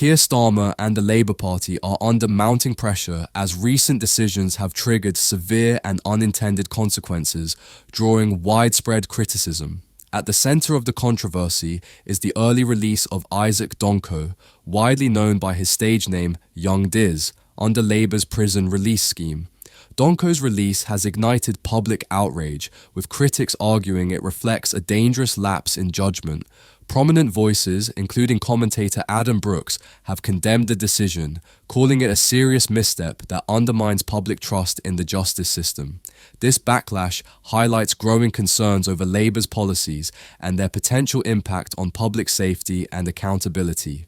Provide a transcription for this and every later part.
Keir Starmer and the Labour Party are under mounting pressure as recent decisions have triggered severe and unintended consequences, drawing widespread criticism. At the centre of the controversy is the early release of Isaac Donkoh, widely known by his stage name Young Diz, under Labour's prison release scheme. Donkoh's release has ignited public outrage, with critics arguing it reflects a dangerous lapse in judgment. Prominent voices, including commentator Adam Brooks, have condemned the decision, calling it a serious misstep that undermines public trust in the justice system. This backlash highlights growing concerns over Labour's policies and their potential impact on public safety and accountability.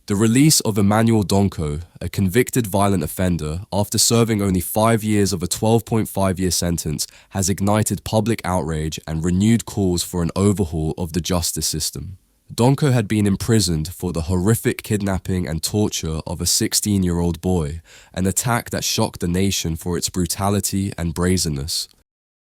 The release of Emanuel Donko, a convicted violent offender, after serving only 5 years of a 12.5-year sentence, has ignited public outrage and renewed calls for an overhaul of the justice system. Donko had been imprisoned for the horrific kidnapping and torture of a 16-year-old boy, an attack that shocked the nation for its brutality and brazenness.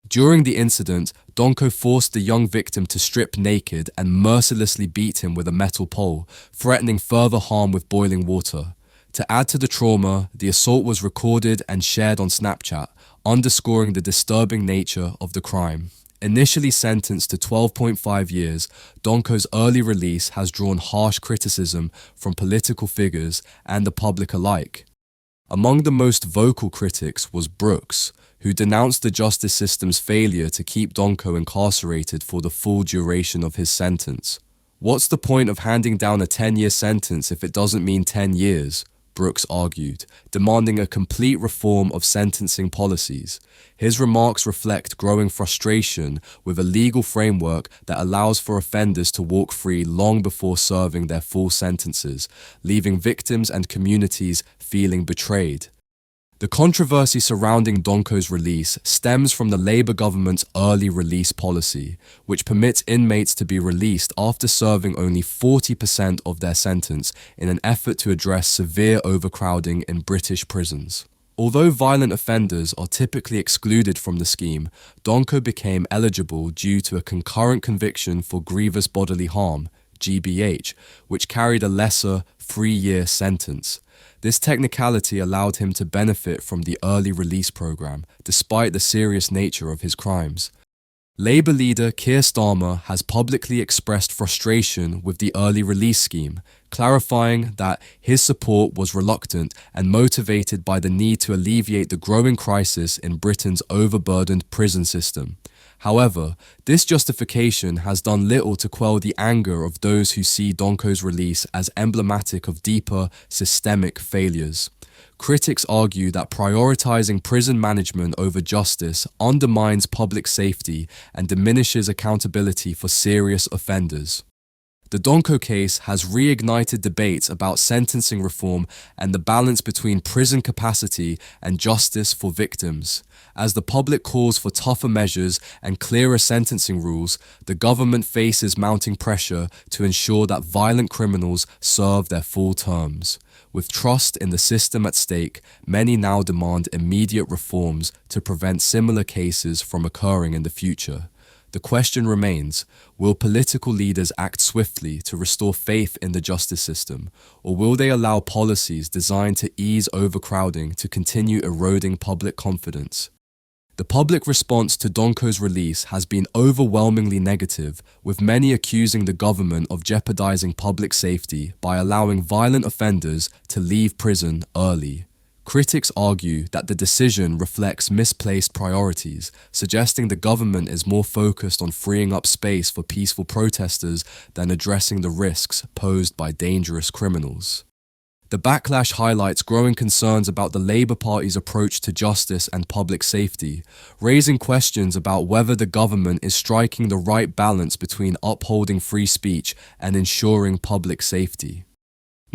During the incident, Donko forced the young victim to strip naked and mercilessly beat him with a metal pole, threatening further harm with boiling water. To add to the trauma, the assault was recorded and shared on Snapchat, underscoring the disturbing nature of the crime. Initially sentenced to 12.5 years, Donko's early release has drawn harsh criticism from political figures and the public alike. Among the most vocal critics was Brooks, who denounced the justice system's failure to keep Donko incarcerated for the full duration of his sentence. "What's the point of handing down a 10-year sentence if it doesn't mean 10 years?" Brooks argued, demanding a complete reform of sentencing policies. His remarks reflect growing frustration with a legal framework that allows for offenders to walk free long before serving their full sentences, leaving victims and communities feeling betrayed. The controversy surrounding Donko's release stems from the Labour government's early release policy, which permits inmates to be released after serving only 40% of their sentence in an effort to address severe overcrowding in British prisons. Although violent offenders are typically excluded from the scheme, Donko became eligible due to a concurrent conviction for grievous bodily harm, GBH, which carried a lesser 3-year sentence. This technicality allowed him to benefit from the early release program, despite the serious nature of his crimes. Labour leader Keir Starmer has publicly expressed frustration with the early release scheme, clarifying that his support was reluctant and motivated by the need to alleviate the growing crisis in Britain's overburdened prison system. However, this justification has done little to quell the anger of those who see Donko's release as emblematic of deeper, systemic failures. Critics argue that prioritizing prison management over justice undermines public safety and diminishes accountability for serious offenders. The Donko case has reignited debates about sentencing reform and the balance between prison capacity and justice for victims. As the public calls for tougher measures and clearer sentencing rules, the government faces mounting pressure to ensure that violent criminals serve their full terms. With trust in the system at stake, many now demand immediate reforms to prevent similar cases from occurring in the future. The question remains, will political leaders act swiftly to restore faith in the justice system, or will they allow policies designed to ease overcrowding to continue eroding public confidence? The public response to Donko's release has been overwhelmingly negative, with many accusing the government of jeopardizing public safety by allowing violent offenders to leave prison early. Critics argue that the decision reflects misplaced priorities, suggesting the government is more focused on freeing up space for peaceful protesters than addressing the risks posed by dangerous criminals. The backlash highlights growing concerns about the Labour Party's approach to justice and public safety, raising questions about whether the government is striking the right balance between upholding free speech and ensuring public safety.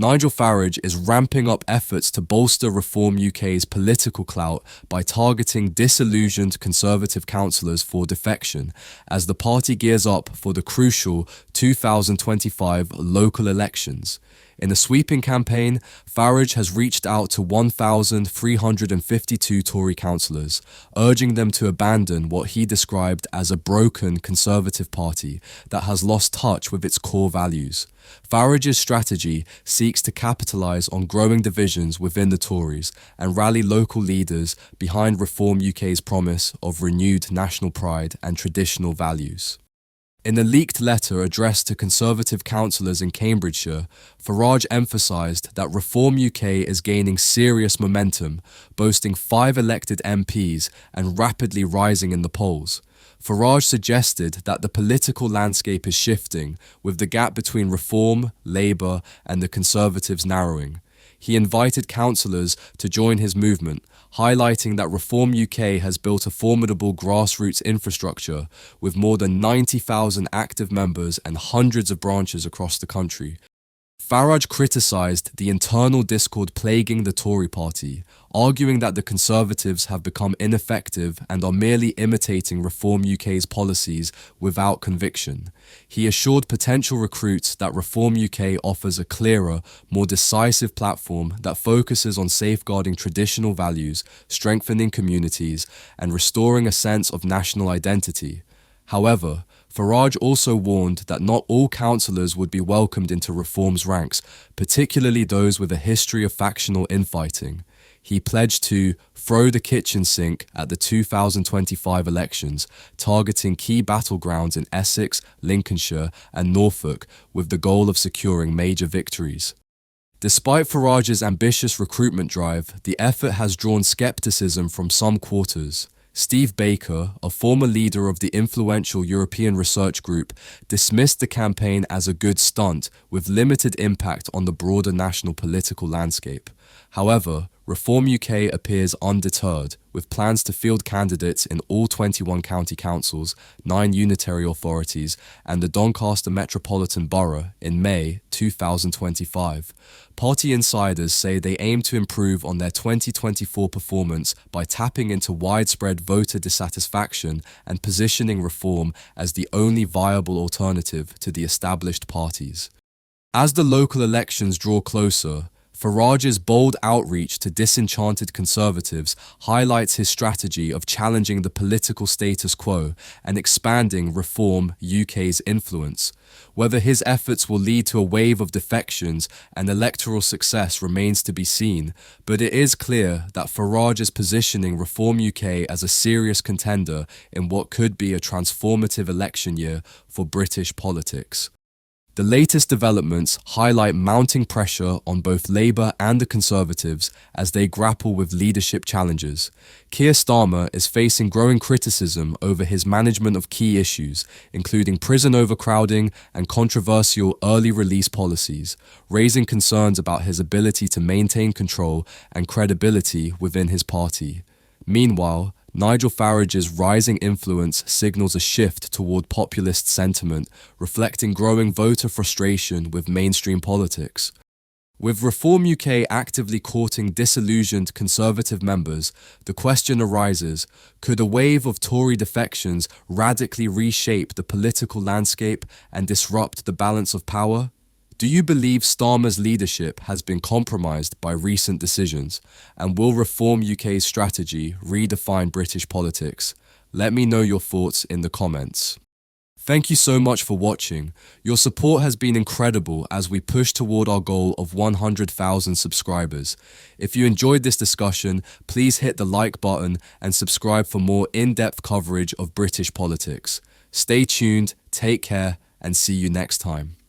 Nigel Farage is ramping up efforts to bolster Reform UK's political clout by targeting disillusioned Conservative councillors for defection, as the party gears up for the crucial 2025 local elections. In a sweeping campaign, Farage has reached out to 1,352 Tory councillors, urging them to abandon what he described as a broken Conservative Party that has lost touch with its core values. Farage's strategy seeks to capitalise on growing divisions within the Tories and rally local leaders behind Reform UK's promise of renewed national pride and traditional values. In a leaked letter addressed to Conservative councillors in Cambridgeshire, Farage emphasised that Reform UK is gaining serious momentum, boasting 5 elected MPs and rapidly rising in the polls. Farage suggested that the political landscape is shifting, with the gap between Reform, Labour and the Conservatives narrowing. He invited councillors to join his movement, highlighting that Reform UK has built a formidable grassroots infrastructure with more than 90,000 active members and hundreds of branches across the country. Farage criticised the internal discord plaguing the Tory party, arguing that the Conservatives have become ineffective and are merely imitating Reform UK's policies without conviction. He assured potential recruits that Reform UK offers a clearer, more decisive platform that focuses on safeguarding traditional values, strengthening communities, and restoring a sense of national identity. However, Farage also warned that not all councillors would be welcomed into Reform's ranks, particularly those with a history of factional infighting. He pledged to throw the kitchen sink at the 2025 elections, targeting key battlegrounds in Essex, Lincolnshire and Norfolk with the goal of securing major victories. Despite Farage's ambitious recruitment drive, the effort has drawn scepticism from some quarters. Steve Baker, a former leader of the influential European Research Group, dismissed the campaign as a good stunt with limited impact on the broader national political landscape. However, Reform UK appears undeterred, with plans to field candidates in all 21 county councils, 9 unitary authorities, and the Doncaster Metropolitan Borough in May 2025. Party insiders say they aim to improve on their 2024 performance by tapping into widespread voter dissatisfaction and positioning Reform as the only viable alternative to the established parties. As the local elections draw closer, Farage's bold outreach to disenchanted Conservatives highlights his strategy of challenging the political status quo and expanding Reform UK's influence. Whether his efforts will lead to a wave of defections and electoral success remains to be seen, but it is clear that Farage is positioning Reform UK as a serious contender in what could be a transformative election year for British politics. The latest developments highlight mounting pressure on both Labour and the Conservatives as they grapple with leadership challenges. Keir Starmer is facing growing criticism over his management of key issues, including prison overcrowding and controversial early release policies, raising concerns about his ability to maintain control and credibility within his party. Meanwhile, Nigel Farage's rising influence signals a shift toward populist sentiment, reflecting growing voter frustration with mainstream politics. With Reform UK actively courting disillusioned Conservative members, the question arises, could a wave of Tory defections radically reshape the political landscape and disrupt the balance of power? Do you believe Starmer's leadership has been compromised by recent decisions? And will Reform UK's strategy redefine British politics? Let me know your thoughts in the comments. Thank you so much for watching. Your support has been incredible as we push toward our goal of 100,000 subscribers. If you enjoyed this discussion, please hit the like button and subscribe for more in-depth coverage of British politics. Stay tuned, take care, and see you next time.